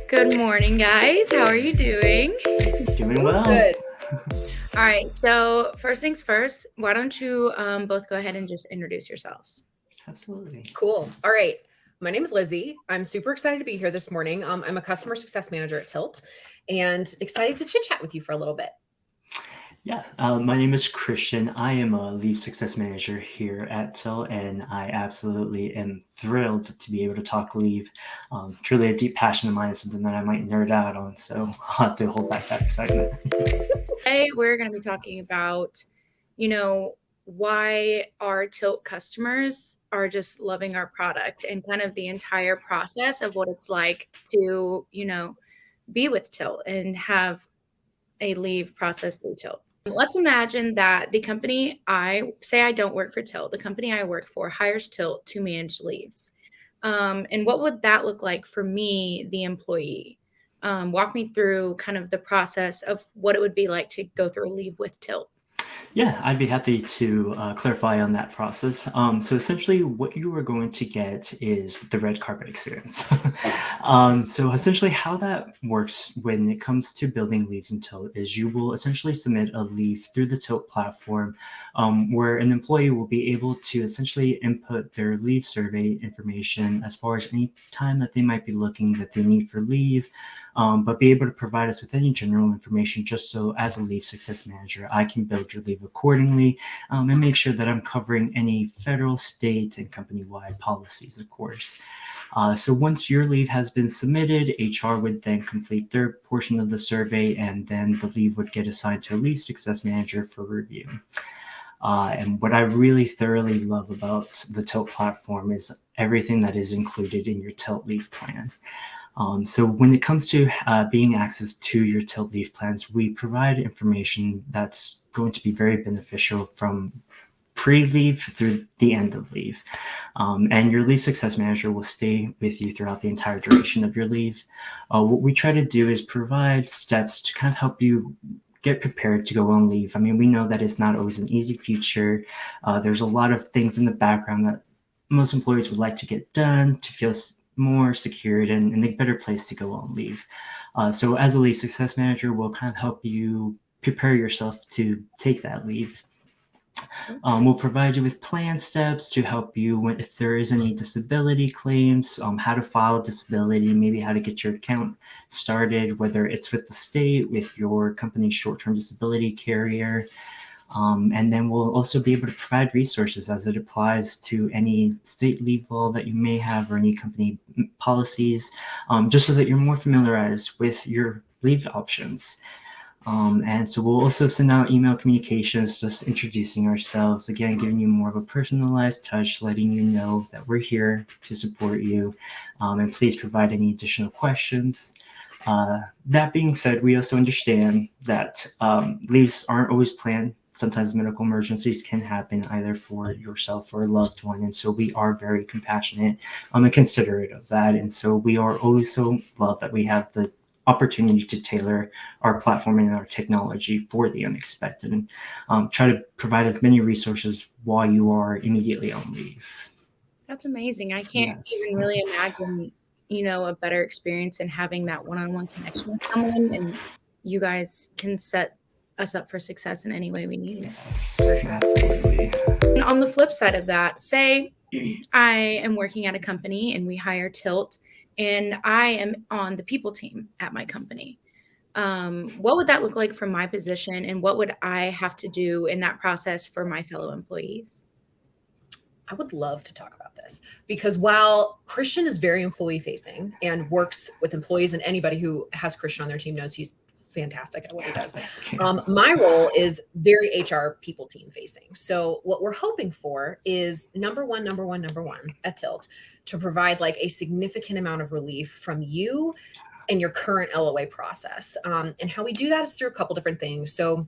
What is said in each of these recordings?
Good morning, guys. How are you doing? Doing well. Good. All right. So first things first, why don't you both go ahead and just introduce yourselves? Absolutely. Cool. All right. My name is Lizzie. I'm super excited to be here this morning. I'm a customer success manager at Tilt and excited to chit chat with you for a little bit. Yeah, my name is Christian. I am a leave success manager here at Tilt, and I absolutely am thrilled to be able to talk leave. Truly a deep passion of mine, is something that I might nerd out on, so I'll have to hold back that excitement. Today, we're going to be talking about, why our Tilt customers are just loving our product and kind of the entire process of what it's like to, be with Tilt and have a leave process through Tilt. Let's imagine that the company I don't work for Tilt. The company I work for hires Tilt to manage leaves. And what would that look like for me, the employee? Walk me through kind of the process of what it would be like to go through a leave with Tilt. Yeah, I'd be happy to clarify on that process. So essentially, what you are going to get is the red carpet experience. So essentially, how that works when it comes to building leaves in Tilt is you will essentially submit a leave through the Tilt platform, where an employee will be able to essentially input their leave survey information as far as any time that they might be looking that they need for leave. But be able to provide us with any general information just so as a leave success manager, I can build your leave accordingly and make sure that I'm covering any federal, state, and company-wide policies, of course. So once your leave has been submitted, HR would then complete their portion of the survey, and then the leave would get assigned to a leave success manager for review. And what I really thoroughly love about the Tilt platform is everything that is included in your Tilt leave plan. So when it comes to being access to your Tilt leave plans, we provide information that's going to be very beneficial from pre-leave through the end of leave. And your leave success manager will stay with you throughout the entire duration of your leave. What we try to do is provide steps to kind of help you get prepared to go on leave. I mean, we know that it's not always an easy feature. There's a lot of things in the background that most employees would like to get done to feel more secured and in a better place to go on leave. So as a leave success manager, we'll kind of help you prepare yourself to take that leave. We'll provide you with plan steps to help you if there is any disability claims, how to file disability, maybe how to get your account started, whether it's with the state, with your company's short-term disability carrier. And then we'll also be able to provide resources as it applies to any state leave law that you may have or any company policies, just so that you're more familiarized with your leave options. And so we'll also send out email communications, just introducing ourselves, again, giving you more of a personalized touch, letting you know that we're here to support you. And please provide any additional questions. That being said, we also understand that leaves aren't always planned. Sometimes medical emergencies can happen either for yourself or a loved one. And so we are very compassionate and considerate of that. And so we are also love that we have the opportunity to tailor our platform and our technology for the unexpected and try to provide as many resources while you are immediately on leave. That's amazing. I can't Yes. even really imagine, a better experience in having that one-on-one connection with someone, and you guys can set us up for success in any way we need. Yes, absolutely. And on the flip side of that, say I am working at a company and we hire Tilt, and I am on the people team at my company. What would that look like from my position, and what would I have to do in that process for my fellow employees? I would love to talk about this because while Christian is very employee facing and works with employees, and anybody who has Christian on their team knows he's fantastic at what he does. My role is very HR people team facing. So what we're hoping for is number one at Tilt to provide like a significant amount of relief from you and your current LOA process. And how we do that is through a couple different things. So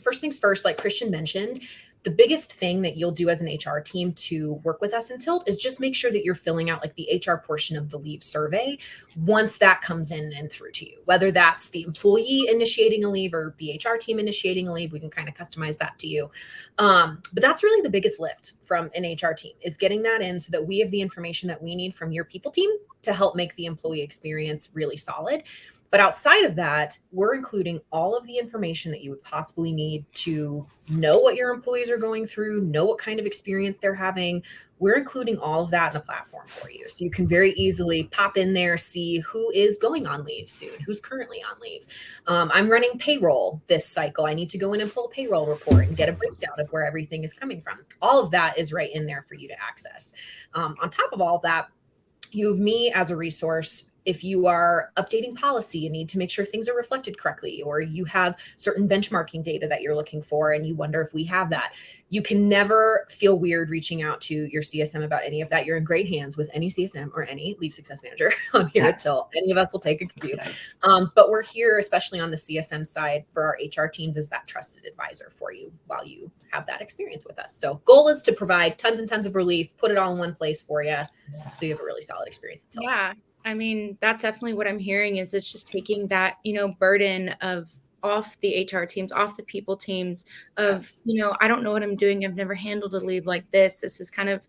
first things first, like Christian mentioned, the biggest thing that you'll do as an HR team to work with us in Tilt is just make sure that you're filling out like the HR portion of the leave survey once that comes in and through to you, whether that's the employee initiating a leave or the HR team initiating a leave. We can kind of customize that to you. But that's really the biggest lift from an HR team, is getting that in so that we have the information that we need from your people team to help make the employee experience really solid. But outside of that, we're including all of the information that you would possibly need to know what your employees are going through, know what kind of experience they're having. We're including all of that in the platform for you. So you can very easily pop in there, see who is going on leave soon, who's currently on leave. I'm running payroll this cycle. I need to go in and pull a payroll report and get a breakdown of where everything is coming from. All of that is right in there for you to access. On top of all of that, you have me as a resource. If you are updating policy and need to make sure things are reflected correctly, or you have certain benchmarking data that you're looking for and you wonder if we have that, you can never feel weird reaching out to your CSM about any of that. You're in great hands with any CSM or any leave success manager. I'm here at Tilt. Any of us will take a review. Yes. But we're here, especially on the CSM side, for our HR teams as that trusted advisor for you while you have that experience with us. So goal is to provide tons and tons of relief, put it all in one place for you, so you have a really solid experience. Yeah. I mean, that's definitely what I'm hearing, is it's just taking that, burden of off the HR teams, off the people teams of, Yes. I don't know what I'm doing. I've never handled a leave like this. This is kind of,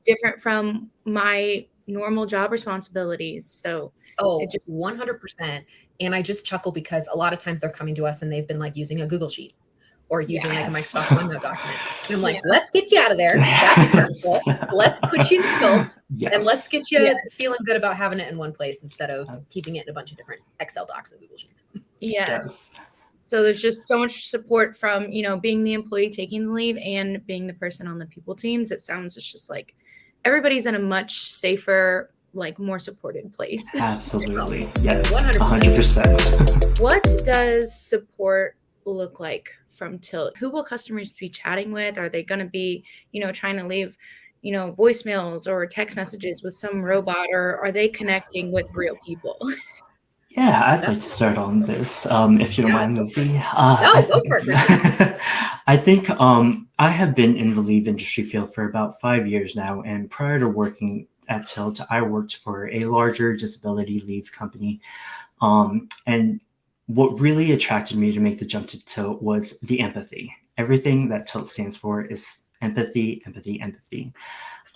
different from my normal job responsibilities. So Oh, it just, 100%. And I just chuckle because a lot of times they're coming to us and they've been like using a Google Sheet or using like a Yes. Microsoft OneNote document. And I'm like, let's get you out of there. That's stressful. Let's put you in Tilt and let's get you feeling good about having it in one place instead of keeping it in a bunch of different Excel docs and Google Sheets. yes. So there's just so much support from, being the employee taking the leave and being the person on the people teams. It sounds just like everybody's in a much safer, like more supported place. Absolutely. Yes. 100%. 100%. What does support look like from Tilt? Who will customers be chatting with? Are they going to be, trying to leave, voicemails or text messages with some robot, or are they connecting with real people? Yeah, I'd like to start on this, if you don't mind, Lucy. Go for it. I think I have been in the leave industry field for about 5 years now, and prior to working at Tilt, I worked for a larger disability leave company. And what really attracted me to make the jump to Tilt was the empathy. Everything that Tilt stands for is empathy, empathy, empathy.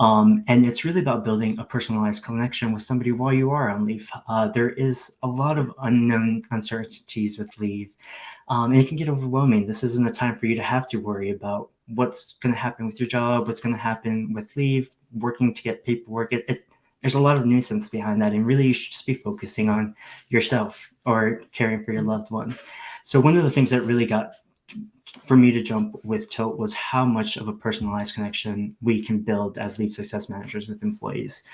And it's really about building a personalized connection with somebody while you are on leave. There is a lot of unknown uncertainties with leave, and it can get overwhelming. This isn't a time for you to have to worry about what's going to happen with your job, what's going to happen with leave, working to get paperwork. There's a lot of nuisance behind that, and really you should just be focusing on yourself or caring for your loved one. So one of the things that really got for me to jump with Tilt was how much of a personalized connection we can build as leave success managers with employees.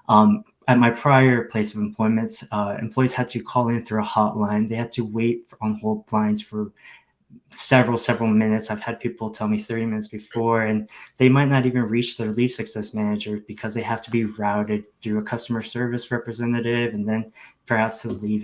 At my prior place of employment, employees had to call in through a hotline. They had to wait on hold lines for several minutes. I've had people tell me 30 minutes before, and they might not even reach their leave success manager because they have to be routed through a customer service representative and then perhaps the leave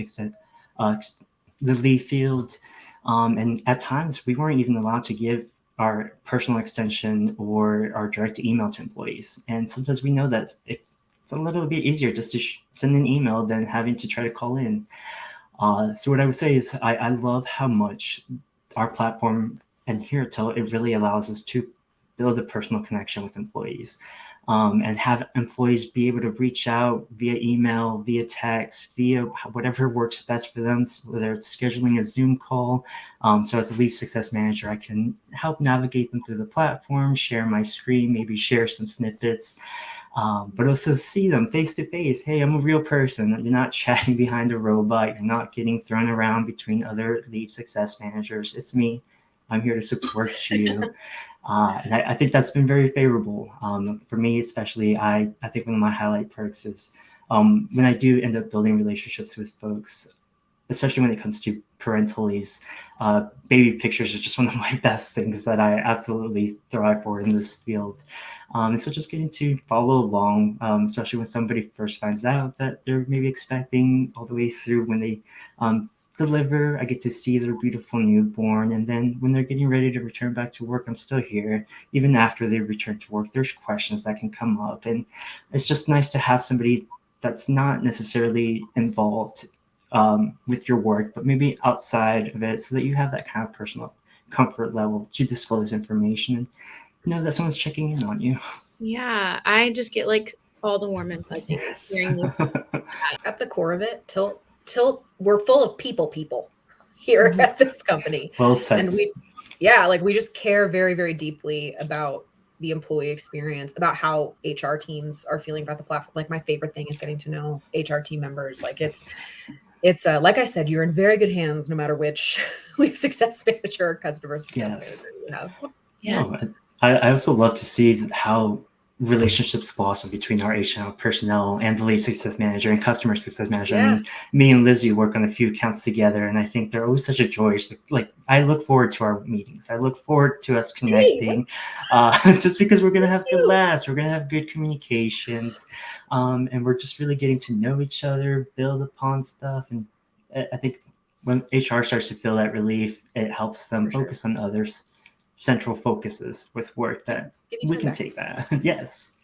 field. And at times we weren't even allowed to give our personal extension or our direct email to employees. And sometimes we know that it's a little bit easier just to send an email than having to try to call in. So what I would say is I love how much our platform and here at Tilt, it really allows us to build a personal connection with employees. And have employees be able to reach out via email, via text, via whatever works best for them, whether it's scheduling a Zoom call. So as a leave success manager, I can help navigate them through the platform, share my screen, maybe share some snippets, but also see them face to face. Hey, I'm a real person. You're not chatting behind a robot. You're not getting thrown around between other leave success managers. It's me. I'm here to support you. And I think that's been very favorable for me, especially. I think one of my highlight perks is when I do end up building relationships with folks, especially when it comes to parental leaves, baby pictures are just one of my best things that I absolutely thrive for in this field. And so just getting to follow along, especially when somebody first finds out that they're maybe expecting all the way through when they deliver. I get to see their beautiful newborn. And then when they're getting ready to return back to work, I'm still here. Even after they return to work, there's questions that can come up. And it's just nice to have somebody that's not necessarily involved with your work, but maybe outside of it, so that you have that kind of personal comfort level to disclose information and know that someone's checking in on you. Yeah, I just get like all the warm and fuzzy Yes. hearing you. At the core of it, Tilt, we're full of people here at this company. Well said. And we just care very, very deeply about the employee experience, about how HR teams are feeling about the platform. Like, my favorite thing is getting to know HR team members. Like, it's like I said, you're in very good hands no matter which leave success manager or customer success manager you have. Yeah. No, I also love to see how relationships blossom between our HR personnel and the lead success manager and customer success manager. Yeah. I mean, me and Lizzie work on a few accounts together, and I think they're always such a joy. Like, I look forward to our meetings. I look forward to us connecting, just because we're going to have good laughs. We're going to have good communications, and we're just really getting to know each other, build upon stuff. And I think when HR starts to feel that relief, it helps them focus on others. Central focuses with work that we can take that. Yes.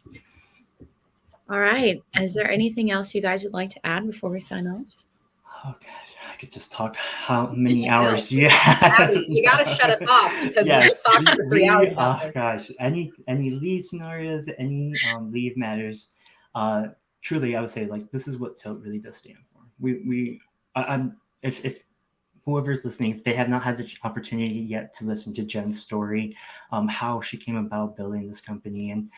All right. Is there anything else you guys would like to add before we sign off? Oh gosh, I could just talk how many hours you have. Abby, you got to shut us off because Yes, we're talking for 3 hours about oh this. gosh, any leave scenarios, any leave matters. Truly, I would say, like, this is what Tilt really does stand for. If whoever's listening, if they have not had the opportunity yet to listen to Jen's story, how she came about building this company and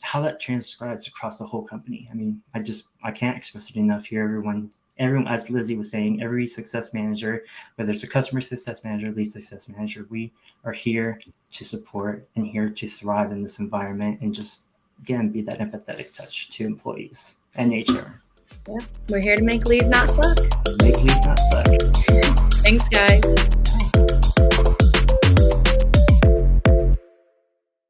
how that transcribes across the whole company. I mean, I can't express it enough here. Everyone, as Lizzie was saying, every success manager, whether it's a customer success manager, lead success manager, we are here to support and here to thrive in this environment and just, again, be that empathetic touch to employees and HR. Yeah. We're here to make leave not suck. Make leave not suck. Thanks, guys.